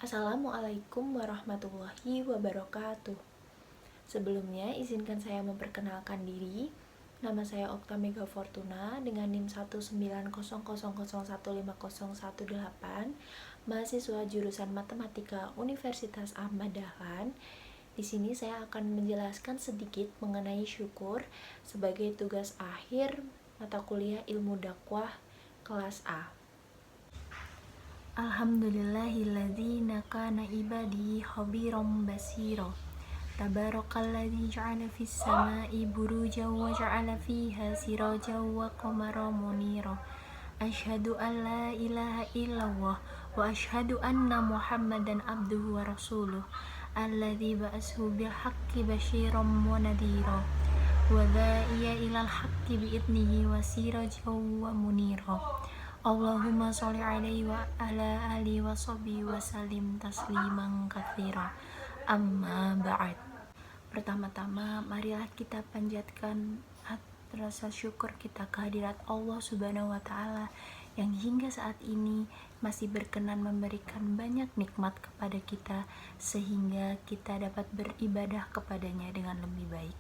Assalamualaikum warahmatullahi wabarakatuh. Sebelumnya, izinkan saya memperkenalkan diri. Nama saya Okta Mega Fortuna dengan NIM 19000150118, mahasiswa jurusan Matematika Universitas Ahmad Dahlan. Di sini saya akan menjelaskan sedikit mengenai syukur sebagai tugas akhir mata kuliah Ilmu Dakwah kelas A. Alhamdulillahilladzi nakana ibadihi khabiran basira. Tabarakalladzi ja'ala fis sama'i burujan wa ja'ala fiha sirajan wa qamaran munira. Asyhadu an la ilaha illallah wa asyhadu anna Muhammadan abduhu wa rasuluh. Alladzi ba'athahu bil haqqi basyiran wa nadhira. Wa da'iya ilal haqqi bi'idnihi wa sirajan wa munira. Allahumma sholli alaihi wa ala alihi wa sahbihi wa sallim tasliman katsira. Amma ba'd. Pertama-tama, marilah kita panjatkan rasa syukur kita kehadirat Allah Subhanahu wa Ta'ala yang hingga saat ini masih berkenan memberikan banyak nikmat kepada kita sehingga kita dapat beribadah kepadanya dengan lebih baik.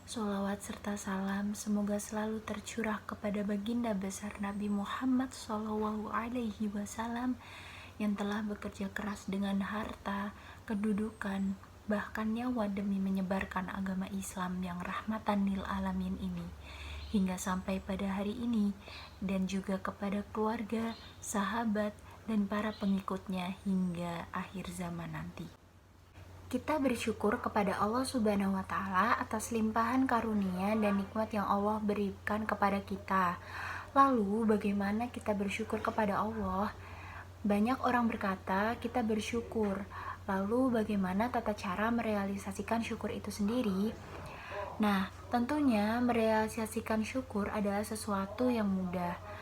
Sholawat serta salam semoga selalu tercurah kepada baginda besar Nabi Muhammad SAW yang telah bekerja keras dengan harta, kedudukan, bahkan nyawa demi menyebarkan agama Islam yang rahmatan lil alamin ini hingga sampai pada hari ini, dan juga kepada keluarga, sahabat, dan para pengikutnya hingga akhir zaman nanti. Kita bersyukur kepada Allah Subhanahu wa Ta'ala atas limpahan karunia dan nikmat yang Allah berikan kepada kita. Lalu, bagaimana kita bersyukur kepada Allah? Banyak orang berkata kita bersyukur. Lalu, bagaimana tata cara merealisasikan syukur itu sendiri? Nah, tentunya merealisasikan syukur adalah sesuatu yang mudah.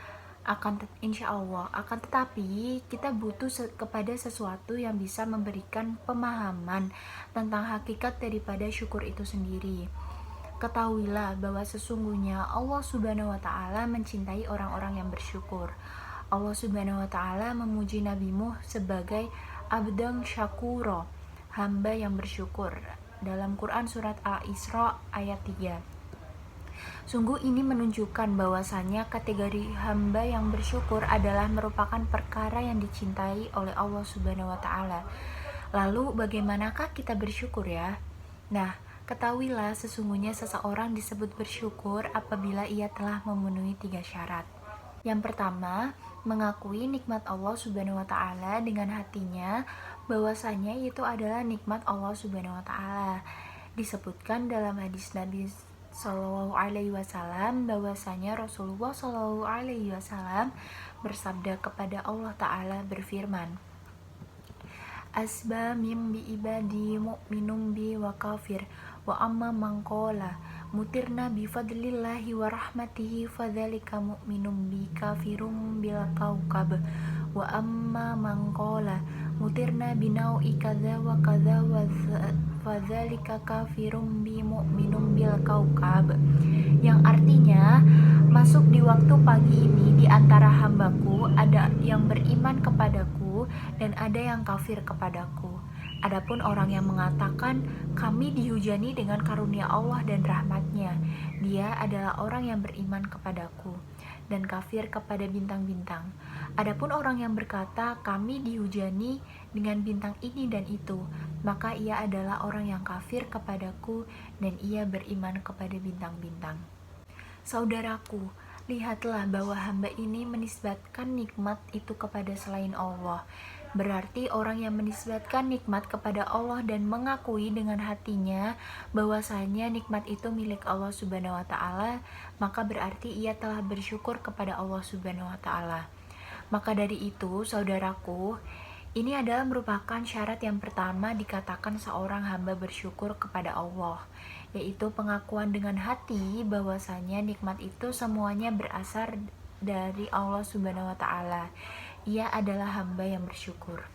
Insya Allah, akan tetapi kita butuh kepada sesuatu yang bisa memberikan pemahaman tentang hakikat daripada syukur itu sendiri. Ketahuilah bahwa sesungguhnya Allah Subhanahu wa Ta'ala mencintai orang-orang yang bersyukur. Allah Subhanahu wa Ta'ala memuji nabimu sebagai abdan syakuro, hamba yang bersyukur, dalam Quran surat Al-Isra ayat 3. Sungguh ini menunjukkan bahwasannya kategori hamba yang bersyukur adalah merupakan perkara yang dicintai oleh Allah Subhanahu wa Ta'ala. Lalu bagaimanakah kita bersyukur ya? Nah, ketahuilah sesungguhnya seseorang disebut bersyukur apabila ia telah memenuhi 3 syarat. Yang pertama, mengakui nikmat Allah Subhanahu wa Ta'ala dengan hatinya bahwasanya itu adalah nikmat Allah Subhanahu wa Ta'ala. Disebutkan dalam hadis Nabi Sallallahu Alaihi Wasallam bahwasanya Rasulullah Sallallahu Alaihi Wasallam bersabda kepada Allah Ta'ala berfirman, asba mim bi ibadi mu'minum bi wa kafir wa amma mangkola mutirna bi fadlillahi wa rahmatihi fadzalika mu'minum bi kafirum bil kaukab wa amma mangkola mutirna bi nau'i kadza wa kadza wa fadzalika kafirum bi mu'minum bil kaukab, yang artinya masuk di waktu pagi ini di antara hambaku ada yang beriman kepadaku dan ada yang kafir kepadaku. Adapun orang yang mengatakan kami dihujani dengan karunia Allah dan rahmatnya, dia adalah orang yang beriman kepadaku dan kafir kepada bintang-bintang. Adapun orang yang berkata kami dihujani dengan bintang ini dan itu, maka ia adalah orang yang kafir kepadaku dan ia beriman kepada bintang-bintang. Saudaraku, lihatlah bahwa hamba ini menisbatkan nikmat itu kepada selain Allah. Berarti orang yang menisbatkan nikmat kepada Allah dan mengakui dengan hatinya bahwasanya nikmat itu milik Allah Subhanahu wa Ta'ala, maka berarti ia telah bersyukur kepada Allah Subhanahu wa Ta'ala. Maka dari itu, saudaraku, ini adalah merupakan syarat yang pertama dikatakan seorang hamba bersyukur kepada Allah, yaitu pengakuan dengan hati bahwasanya nikmat itu semuanya berasal dari Allah Subhanahu wa Ta'ala. Ia adalah hamba yang bersyukur.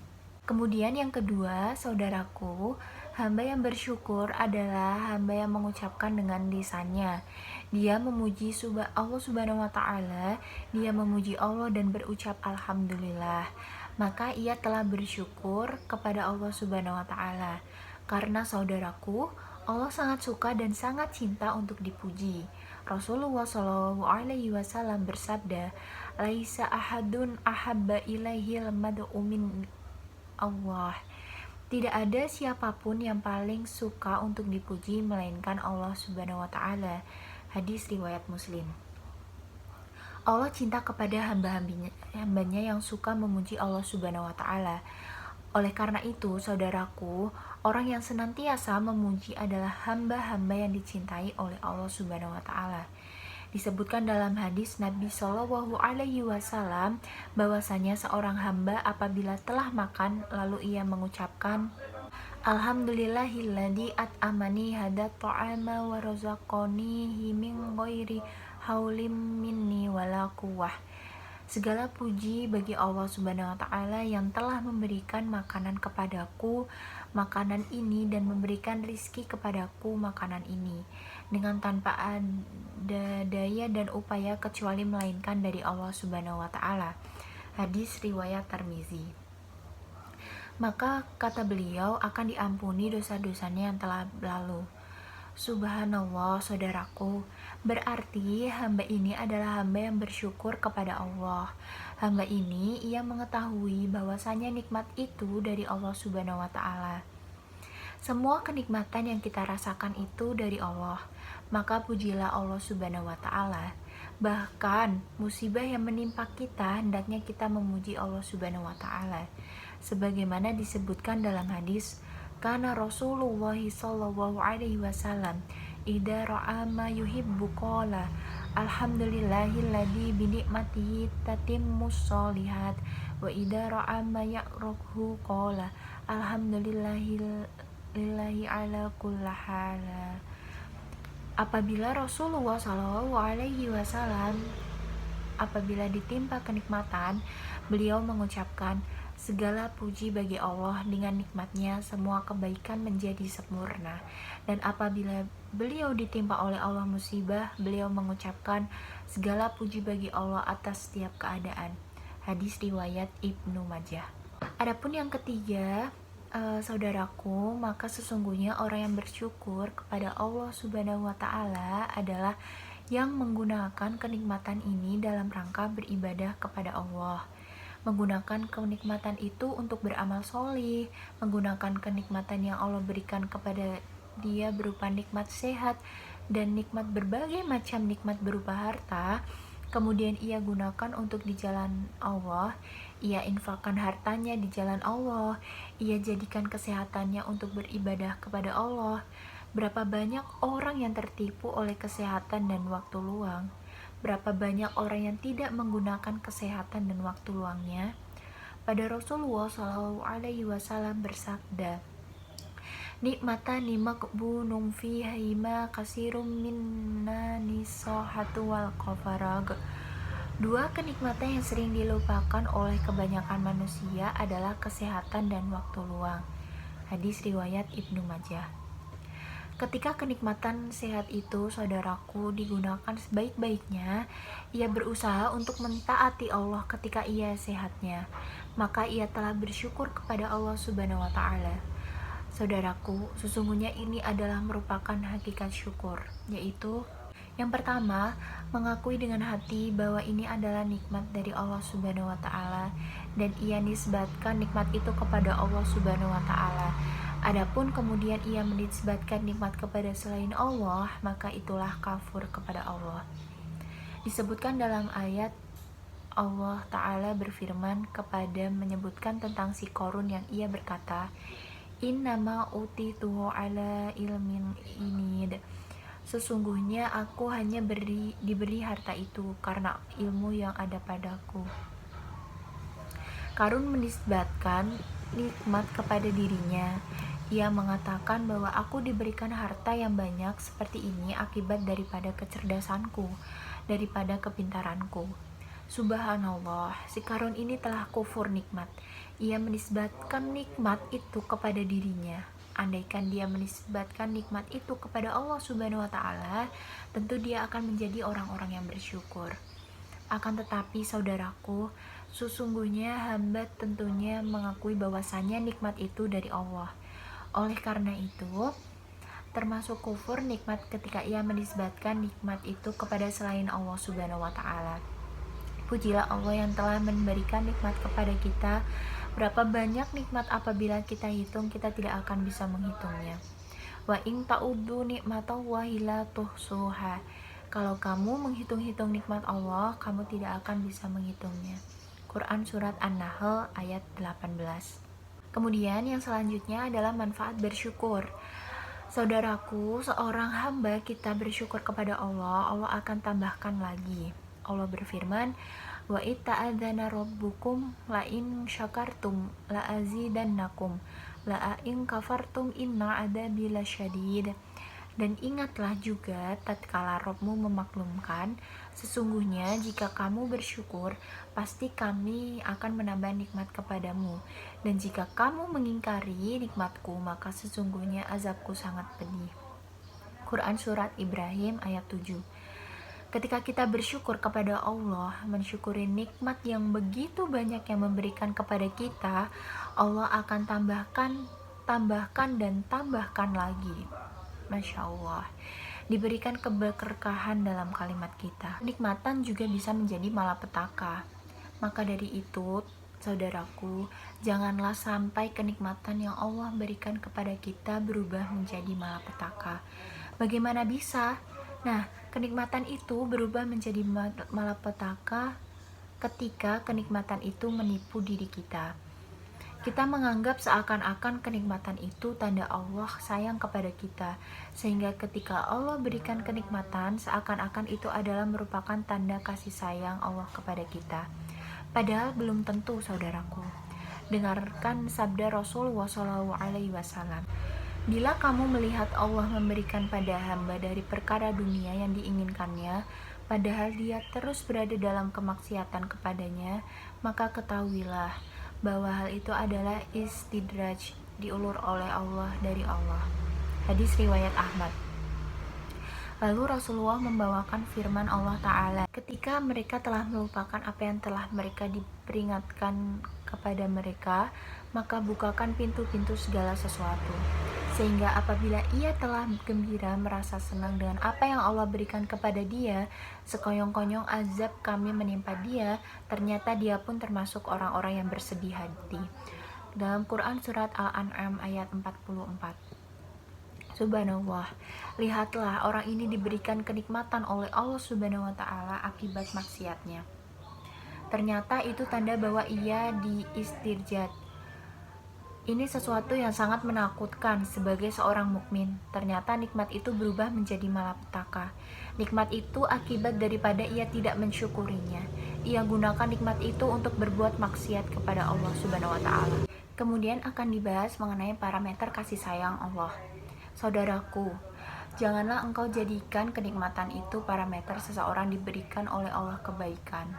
Kemudian yang kedua, saudaraku, hamba yang bersyukur adalah hamba yang mengucapkan dengan lisannya. Dia memuji Allah Subhanahu wa Ta'ala, dia memuji Allah dan berucap alhamdulillah. maka ia telah bersyukur kepada Allah Subhanahu wa taala. Karena saudaraku, Allah sangat suka dan sangat cinta untuk dipuji. Rasulullah Shallallahu alaihi wasallam bersabda, "Laisa ahadun ahabba ilaihil mad'u min Allah." Tidak ada siapapun yang paling suka untuk dipuji melainkan Allah Subhanahu wa taala. Hadis riwayat Muslim. Allah cinta kepada hambanya yang suka memuji Allah Subhanahu wa taala. Oleh karena itu, saudaraku, orang yang senantiasa memuji adalah hamba-hamba yang dicintai oleh Allah Subhanahu wa taala. Disebutkan dalam hadis Nabi Shallallahu alaihi wasallam bahwasanya seorang hamba apabila telah makan lalu ia mengucapkan Alhamdulillahilladzi at'amani hadat ta'ama wa razaqanihi min ghairi haulim minni wala quwwah. Segala puji bagi Allah Subhanahu wa taala yang telah memberikan makanan kepadaku makanan ini dan memberikan rizki kepadaku makanan ini dengan tanpa ada daya dan upaya kecuali melainkan dari Allah Subhanahu wa taala. Hadis riwayat Tirmizi. Maka kata beliau akan diampuni dosa-dosanya yang telah lalu. Subhanallah, saudaraku, berarti hamba ini adalah hamba yang bersyukur kepada Allah. Hamba ini ia mengetahui bahwasanya nikmat itu dari Allah Subhanahu wa taala. Semua kenikmatan yang kita rasakan itu dari Allah, maka pujilah Allah Subhanahu wa taala. Bahkan musibah yang menimpa kita hendaknya kita memuji Allah Subhanahu wa taala. Sebagaimana disebutkan dalam hadis, karena Rasulullah sallallahu alaihi wasallam idza ra'a ma yuhibbu qala alhamdulillahilladzi bi ni'matihi tatimmus sholihat wa idza ra'a ma ya'ruhu qala alhamdulillahi ala kulli hal. Apabila Rasulullah sallallahu alaihi wasallam apabila ditimpa kenikmatan, beliau mengucapkan segala puji bagi Allah, dengan nikmatnya semua kebaikan menjadi sempurna. Dan apabila beliau ditimpa oleh Allah musibah, beliau mengucapkan segala puji bagi Allah atas setiap keadaan. Hadis riwayat Ibnu Majah. Adapun yang ketiga, saudaraku, maka sesungguhnya orang yang bersyukur kepada Allah Subhanahu wa taala adalah yang menggunakan kenikmatan ini dalam rangka beribadah kepada Allah, menggunakan kenikmatan itu untuk beramal solih, menggunakan kenikmatan yang Allah berikan kepada dia berupa nikmat sehat dan nikmat berbagai macam nikmat berupa harta, kemudian ia gunakan untuk di jalan Allah, ia infakkan hartanya di jalan Allah, ia jadikan kesehatannya untuk beribadah kepada Allah. Berapa banyak orang yang tertipu oleh kesehatan dan waktu luang? Berapa banyak orang yang tidak menggunakan kesehatan dan waktu luangnya? Pada Rasulullah Shallallahu alaihi wasallam bersabda, nikmatani maqbunum fihima kasirum minna nisahatu wal qafarag. Dua kenikmatan yang sering dilupakan oleh kebanyakan manusia adalah kesehatan dan waktu luang. Hadis riwayat Ibnu Majah. Ketika kenikmatan sehat itu, saudaraku, digunakan sebaik-baiknya, ia berusaha untuk mentaati Allah ketika ia sehatnya, maka ia telah bersyukur kepada Allah Subhanahu wa taala. Saudaraku, sesungguhnya ini adalah merupakan hakikat syukur, yaitu yang pertama, mengakui dengan hati bahwa ini adalah nikmat dari Allah Subhanahu wa taala dan ia nisbatkan nikmat itu kepada Allah Subhanahu wa taala. Adapun kemudian ia menisbatkan nikmat kepada selain Allah, maka itulah kafir kepada Allah. Disebutkan dalam ayat Allah Ta'ala berfirman kepada menyebutkan tentang si Qarun yang ia berkata, Innama utituhu ala ilmin inid. Sesungguhnya aku hanya diberi harta itu karena ilmu yang ada padaku. Qarun menisbatkan nikmat kepada dirinya. Ia mengatakan bahwa aku diberikan harta yang banyak seperti ini akibat daripada kecerdasanku, daripada kepintaranku. Subhanallah, si Qarun ini telah kufur nikmat. Ia menisbatkan nikmat itu kepada dirinya. Andaikan dia menisbatkan nikmat itu kepada Allah Subhanahu wa taala, tentu dia akan menjadi orang-orang yang bersyukur. Akan tetapi saudaraku, Sesungguhnya hamba tentunya mengakui bahwasanya nikmat itu dari Allah. Oleh karena itu, termasuk kufur nikmat ketika ia menisbatkan nikmat itu kepada selain Allah Subhanahu wa taala. Pujilah Allah yang telah memberikan nikmat kepada kita. Berapa banyak nikmat apabila kita hitung, kita tidak akan bisa menghitungnya. Wa in ta'uddu nikmatallahi la tuhsuha. Kalau kamu menghitung-hitung nikmat Allah, kamu tidak akan bisa menghitungnya. Quran Surat An-Nahl ayat 18. Kemudian yang selanjutnya adalah manfaat bersyukur. Saudaraku, seorang hamba kita bersyukur kepada Allah, Allah akan tambahkan lagi. Allah berfirman, wa itta'adzana rabbukum la in syakartum la azidannakum la in kafartum inna adabi lasyadid. Dan ingatlah juga tatkala Rabbmu memaklumkan, sesungguhnya jika kamu bersyukur, pasti kami akan menambah nikmat kepadamu. Dan jika kamu mengingkari nikmatku, maka sesungguhnya azabku sangat pedih. Quran Surat Ibrahim ayat 7. Ketika kita bersyukur kepada Allah, mensyukuri nikmat yang begitu banyak yang memberikan kepada kita, Allah akan tambahkan dan tambahkan lagi. Masya Allah, diberikan keberkahan dalam kalimat kita. Kenikmatan juga bisa menjadi malapetaka. Maka dari itu, saudaraku, janganlah sampai kenikmatan yang Allah berikan kepada kita berubah menjadi malapetaka. Bagaimana bisa? Nah, kenikmatan itu berubah menjadi malapetaka ketika kenikmatan itu menipu diri kita. Kita menganggap seakan-akan kenikmatan itu tanda Allah sayang kepada kita, sehingga ketika Allah berikan kenikmatan, seakan-akan itu adalah merupakan tanda kasih sayang Allah kepada kita. Padahal belum tentu, saudaraku. Dengarkan sabda Rasulullah SAW. Bila kamu melihat Allah memberikan pada hamba dari perkara dunia yang diinginkannya, padahal dia terus berada dalam kemaksiatan kepadanya, maka ketahuilah bahwa hal itu adalah istidraj, diulur oleh Allah dari Allah. Hadis riwayat Ahmad. Lalu Rasulullah membawakan firman Allah Ta'ala, ketika mereka telah melupakan apa yang telah mereka diperingatkan kepada mereka, maka bukakan pintu-pintu segala sesuatu, sehingga apabila ia telah gembira merasa senang dengan apa yang Allah berikan kepada dia, sekonyong-konyong azab kami menimpa dia, ternyata dia pun termasuk orang-orang yang bersedih hati. Dalam Quran Surat Al-An'am ayat 44. Subhanallah, lihatlah orang ini diberikan kenikmatan oleh Allah Subhanahu wa Ta'ala akibat maksiatnya. Ternyata itu tanda bahwa ia diistirjat. Ini sesuatu yang sangat menakutkan sebagai seorang mukmin. Ternyata nikmat itu berubah menjadi malapetaka. Nikmat itu akibat daripada ia tidak mensyukurinya. Ia gunakan nikmat itu untuk berbuat maksiat kepada Allah Subhanahu wa Ta'ala. Kemudian akan dibahas mengenai parameter kasih sayang Allah. Saudaraku, janganlah engkau jadikan kenikmatan itu parameter seseorang diberikan oleh Allah kebaikan.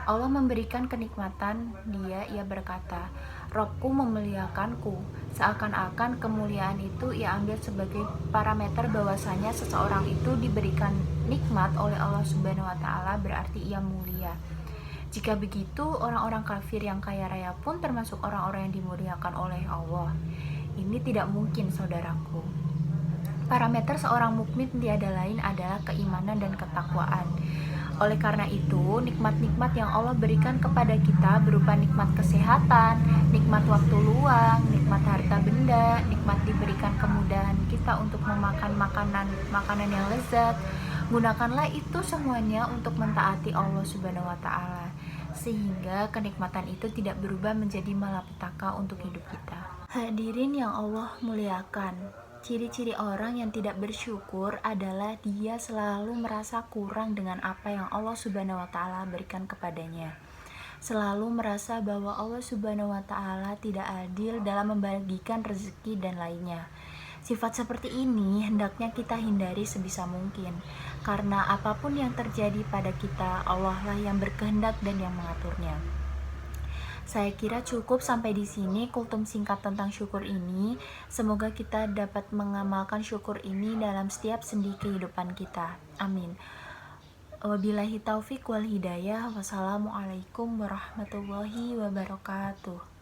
Allah memberikan kenikmatan ia berkata, Robku memuliakanku. Seakan-akan kemuliaan itu ia ambil sebagai parameter bahwasanya seseorang itu diberikan nikmat oleh Allah Subhanahu wa Ta'ala berarti ia mulia. Jika begitu, orang-orang kafir yang kaya raya pun termasuk orang-orang yang dimuliakan oleh Allah. Ini tidak mungkin, saudaraku. Parameter seorang mukmin tiada lain adalah keimanan dan ketakwaan. Oleh karena itu, nikmat-nikmat yang Allah berikan kepada kita berupa nikmat kesehatan, nikmat waktu luang, nikmat harta benda, nikmat diberikan kemudahan kita untuk memakan makanan yang lezat. Gunakanlah itu semuanya untuk mentaati Allah Subhanahu wa Ta'ala, sehingga kenikmatan itu tidak berubah menjadi malapetaka untuk hidup kita. Hadirin yang Allah muliakan, ciri-ciri orang yang tidak bersyukur adalah dia selalu merasa kurang dengan apa yang Allah Subhanahu wa Ta'ala berikan kepadanya. Selalu merasa bahwa Allah Subhanahu wa Ta'ala tidak adil dalam membagikan rezeki dan lainnya. Sifat seperti ini hendaknya kita hindari sebisa mungkin, karena apapun yang terjadi pada kita, Allah lah yang berkehendak dan yang mengaturnya. Saya kira cukup sampai di sini kultum singkat tentang syukur ini. Semoga kita dapat mengamalkan syukur ini dalam setiap sendi kehidupan kita. Amin. Wabillahi taufik wal hidayah. Wassalamualaikum warahmatullahi wabarakatuh.